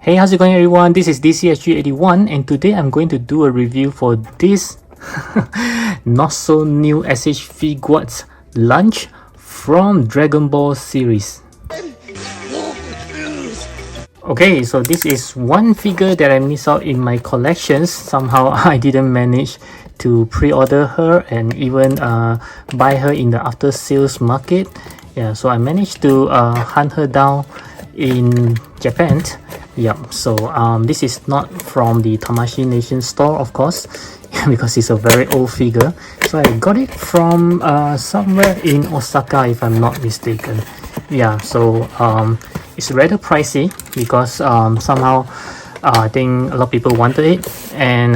Hey, how's it going everyone? This is DCSG81 and today I'm going to do a review for this not so new SH Figuarts lunch from Dragon Ball series. Okay, so this is one figure that I missed out in my collections. Somehow I didn't manage to pre-order her and even buy her in the after sales market. Yeah, so I managed to hunt her down in Japan. Yeah, so this is not from the Tamashii Nation store, of course, because it's a very old figure. So I got it from somewhere in Osaka, if I'm not mistaken. Yeah, so it's rather pricey because somehow I think a lot of people wanted it, and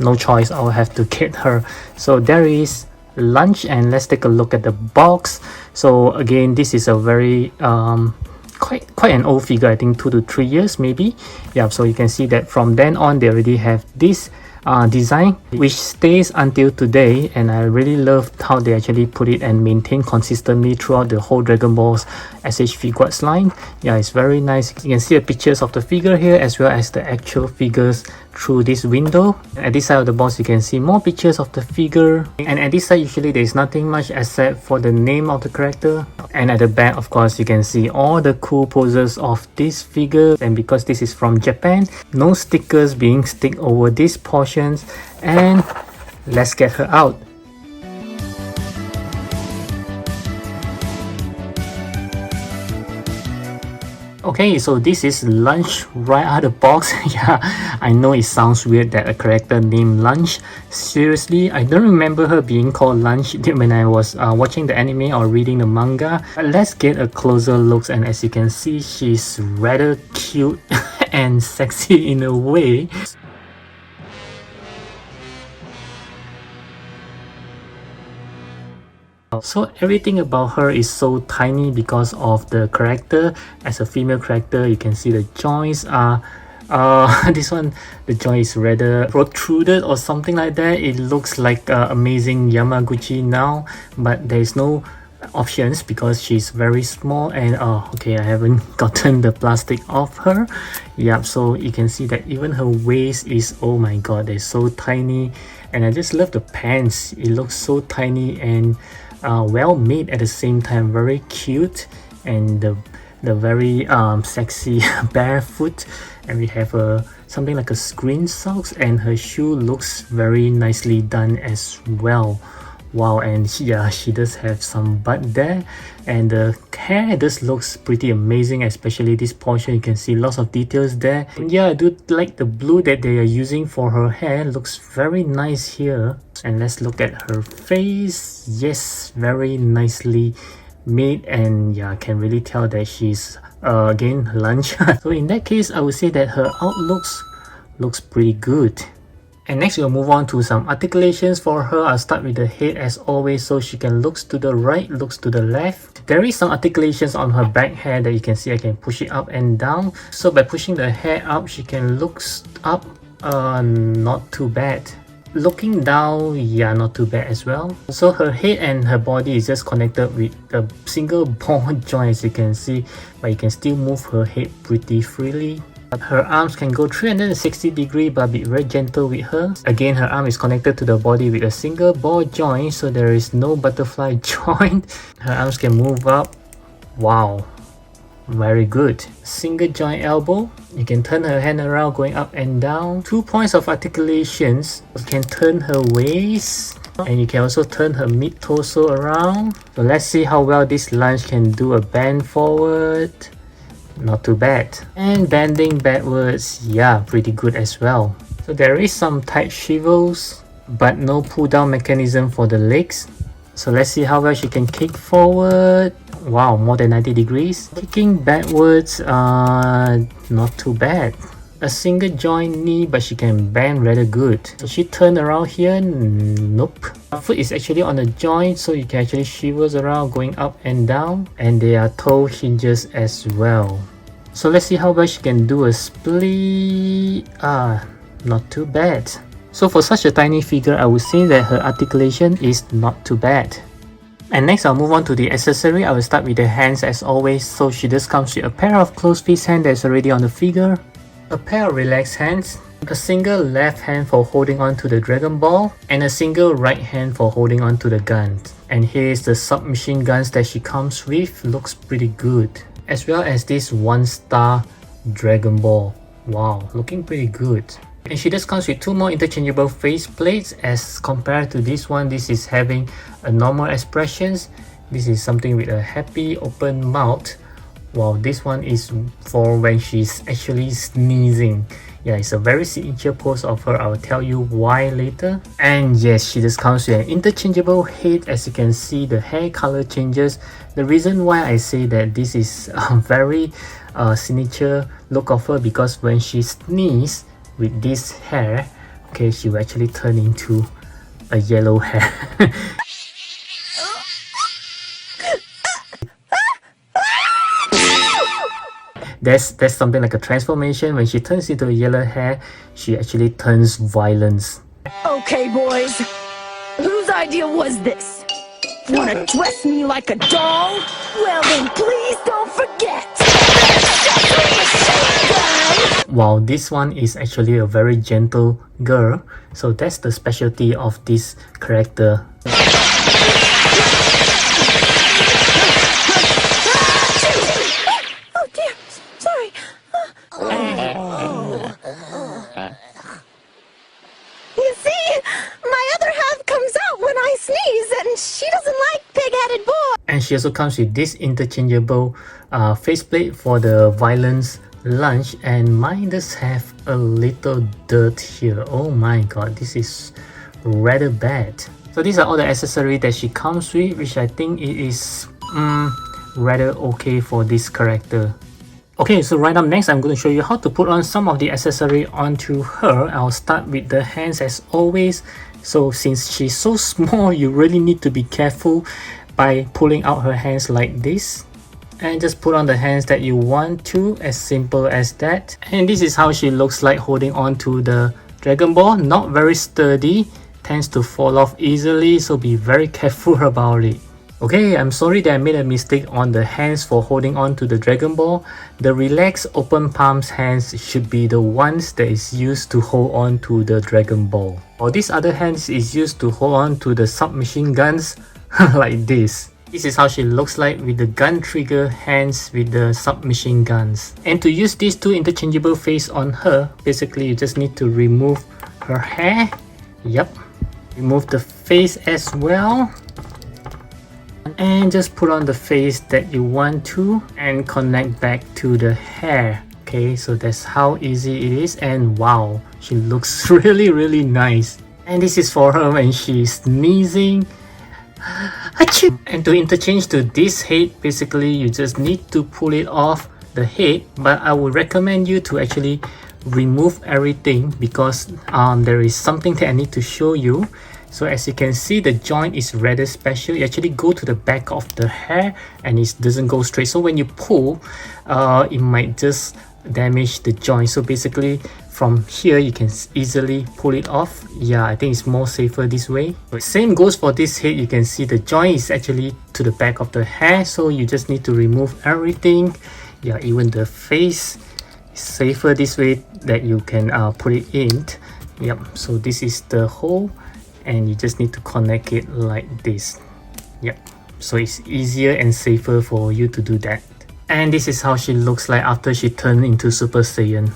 no choice, I'll have to get her. So there is lunch, and let's take a look at the box. So again, this is a very quite an old figure, I think 2 to 3 years maybe. Yeah, so you can see that from then on they already have this design which stays until today, and I really love how they actually put it and maintain consistently throughout the whole Dragon Ball's SH Figuarts line. Yeah, it's very nice. You can see the pictures of the figure here as well as the actual figures through this window. At this side of the box you can see more pictures of the figure, and at this side usually there's nothing much except for the name of the character, and at the back of course you can see all the cool poses of this figure. And because this is from Japan, no stickers being stick over these portions, and let's get her out. Okay, so this is lunch right out of the box. Yeah, I know it sounds weird that a character named Lunch. Seriously, I don't remember her being called Lunch when I was watching the anime or reading the manga. Let's get a closer look, and as you can see, she's rather cute and sexy in a way. So everything about her is so tiny because of the character. As a female character, you can see the joints are this one, the joint is rather protruded or something like that. It looks like amazing Yamaguchi now, but there is no options because she's very small. And okay, I haven't gotten the plastic off her. Yeah, so you can see that even her waist is, oh my god, they're so tiny. And I just love the pants. It looks so tiny and well made at the same time, very cute, and the very sexy barefoot. And we have something like a screen socks, and her shoe looks very nicely done as well. Wow, and yeah, she does have some butt there, and the hair just looks pretty amazing, especially this portion. You can see lots of details there. And yeah, I do like the blue that they are using for her hair, looks very nice here. And let's look at her face. Yes, very nicely made, and yeah, I can really tell that she's again lunch. So in that case, I would say that her outlook looks pretty good. And next we'll move on to some articulations for her. I'll start with the head as always, so she can look to the right, looks to the left. There is some articulations on her back hair that you can see. I can push it up and down. So by pushing the hair up, she can look up, not too bad. Looking down, yeah, not too bad as well. So her head and her body is just connected with a single ball joint, as you can see, but you can still move her head pretty freely. Her arms can go 360 degrees, but be very gentle with her. Again, her arm is connected to the body with a single ball joint, so there is no butterfly joint. Her arms can move up. Wow, very good. Single joint elbow. You can turn her hand around going up and down. 2 points of articulations. You can turn her waist, and you can also turn her mid torso around. So let's see how well this lunch can do a bend forward. Not too bad. And bending backwards, yeah, pretty good as well. So there is some tight swivels, but no pull down mechanism for the legs. So let's see how well she can kick forward. Wow, more than 90 degrees. Kicking backwards, not too bad. A single joint knee, but she can bend rather good. So she turned around here, nope. Her foot is actually on the joint, so you can actually swivels around going up and down, and there are toe hinges as well. So let's see how well she can do a split. Not too bad. So for such a tiny figure, I would say that her articulation is not too bad. And next I'll move on to the accessory. I will start with the hands as always. So she just comes with a pair of closed fist hand that's already on the figure, a pair of relaxed hands, a single left hand for holding on to the Dragon Ball, and a single right hand for holding on to the gun. And here's the submachine guns that she comes with. Looks pretty good. As well as this 1-star Dragon Ball. Wow, looking pretty good. And she just comes with 2 more interchangeable face plates. As compared to this one, this is having a normal expressions. This is something with a happy open mouth. Wow, this one is for when she's actually sneezing. Yeah, it's a very signature pose of her. I'll tell you why later. And yes, she just comes with an interchangeable head. As you can see, the hair color changes. The reason why I say that this is a very signature look of her, because when she sneezes with this hair, okay, she will actually turn into a yellow hair. That's something like a transformation. When she turns into a yellow hair, she actually turns violence. Okay, boys. Whose idea was this? Wanna dress me like a doll? Well then, please don't forget. Wow, this one is actually a very gentle girl. So that's the specialty of this character. You see, my other half comes out when I sneeze, and she doesn't like pig-headed boys. And she also comes with this interchangeable faceplate for the violence lunge, and mine does have a little dirt here. Oh my god, this is rather bad. So these are all the accessories that she comes with, which I think it is rather okay for this character. Okay, so right up next, I'm going to show you how to put on some of the accessory onto her. I'll start with the hands as always. So since she's so small, you really need to be careful by pulling out her hands like this. And just put on the hands that you want to, as simple as that. And this is how she looks like holding on to the Dragon Ball. Not very sturdy, tends to fall off easily, so be very careful about it. Okay, I'm sorry that I made a mistake on the hands for holding on to the Dragon Ball. The relaxed open palms hands should be the ones that is used to hold on to the Dragon Ball. Or this other hands is used to hold on to the submachine guns like this. This is how she looks like with the gun trigger hands with the submachine guns. And to use these 2 interchangeable face on her, basically you just need to remove her hair. Yep. Remove the face as well. And just put on the face that you want to and connect back to the hair. Okay, so that's how easy it is, and wow, she looks really nice. And this is for her when she's sneezing. Achoo! And to interchange to this head, basically you just need to pull it off the head, but I would recommend you to actually remove everything, because there is something that I need to show you. So as you can see, the joint is rather special. You actually go to the back of the hair and it doesn't go straight. So when you pull, it might just damage the joint. So basically from here, you can easily pull it off. Yeah, I think it's more safer this way. But same goes for this head. You can see the joint is actually to the back of the hair. So you just need to remove everything. Yeah, even the face is safer this way that you can put it in. Yep, so this is the hole. And you just need to connect it like this. Yep, so it's easier and safer for you to do that. And this is how she looks like after she turned into Super Saiyan.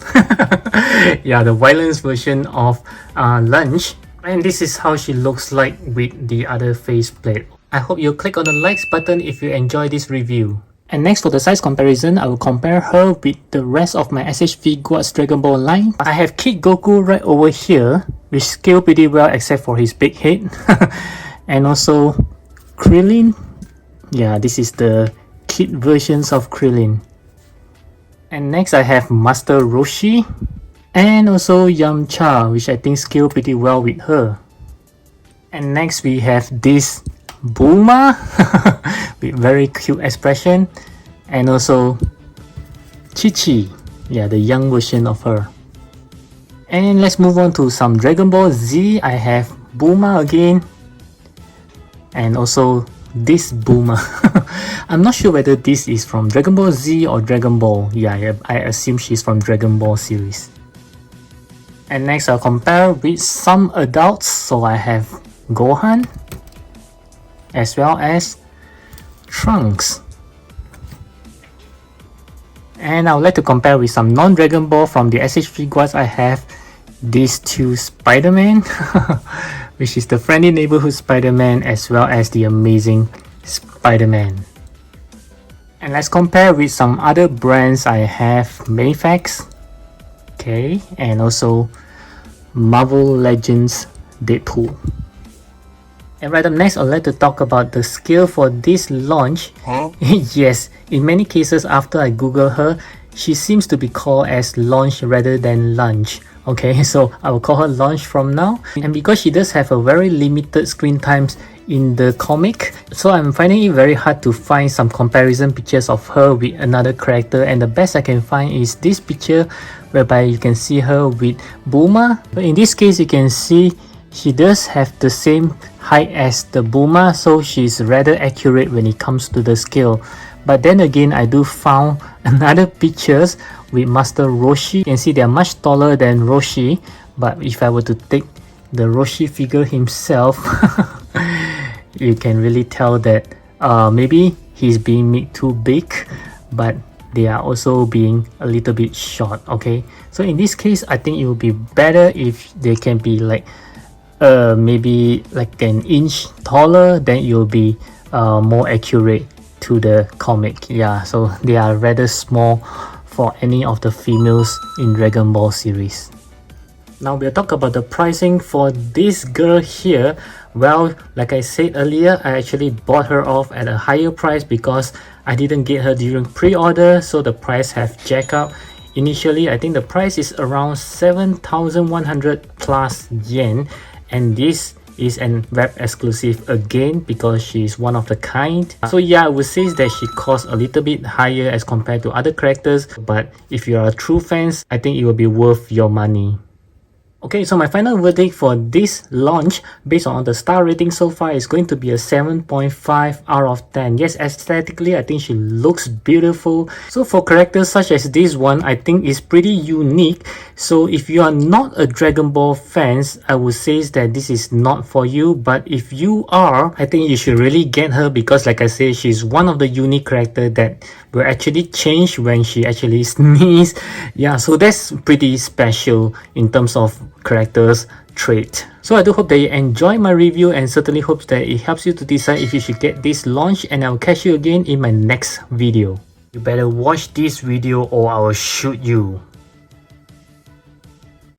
Yeah, the violence version of Lunch. And this is how she looks like with the other faceplate. I hope you'll click on the likes button if you enjoy this review. And next, for the size comparison, I will compare her with the rest of my SH Figuarts Dragon Ball line. I have Kid Goku right over here, which scale pretty well except for his big head. And also Krillin. Yeah, this is the kid versions of Krillin. And next I have Master Roshi. And also Yamcha, which I think scale pretty well with her. And next we have this Bulma with very cute expression, and also Chi-Chi, yeah, the young version of her. And let's move on to some Dragon Ball Z. I have Bulma again, and also this Bulma. I'm not sure whether this is from Dragon Ball Z or Dragon Ball. Yeah, I assume she's from Dragon Ball series. And next I'll compare with some adults. So I have Gohan as well as Trunks. And I would like to compare with some non-Dragon Ball from the SH Figuarts. I have these two Spider-Man, which is the Friendly Neighborhood Spider-Man as well as the Amazing Spider-Man. And let's compare with some other brands. I have Mayfax, okay, and also Marvel Legends Deadpool. And right up next, I'd like to talk about the scale for this launch. Yes, in many cases after I Google her, she seems to be called as launch rather than lunch. Okay, so I will call her launch from now. And because she does have a very limited screen times in the comic, so I'm finding it very hard to find some comparison pictures of her with another character, and the best I can find is this picture whereby you can see her with Bulma. But in this case, you can see she does have the same height as the Bulma, so she's rather accurate when it comes to the scale. But then again, I do found another pictures with Master Roshi. You can see they are much taller than Roshi, but if I were to take the Roshi figure himself, you can really tell that maybe he's being made too big, but they are also being a little bit short. Okay, so in this case, I think it would be better if they can be like maybe like an inch taller, then it will be more accurate to the comic. Yeah, so they are rather small for any of the females in Dragon Ball series. Now we'll talk about the pricing for this girl here. Well, like I said earlier, I actually bought her off at a higher price because I didn't get her during pre-order, so the price have jacked up. Initially, I think the price is around 7,100 plus yen, and this is an web exclusive again because she's one of the kind. So yeah, I would say that she costs a little bit higher as compared to other characters, but if you are a true fans, I think it will be worth your money. Okay, so my final verdict for this launch based on the star rating so far is going to be a 7.5 out of 10. Yes, aesthetically, I think she looks beautiful. So for characters such as this one, I think it's pretty unique. So if you are not a Dragon Ball fans, I would say that this is not for you. But if you are, I think you should really get her because like I said, she's one of the unique characters that will actually change when she actually sneezes. Yeah, so that's pretty special in terms of characters trait. So I do hope that you enjoy my review and certainly hope that it helps you to decide if you should get this launch, and I'll catch you again in my next video. You better watch this video or I will shoot you.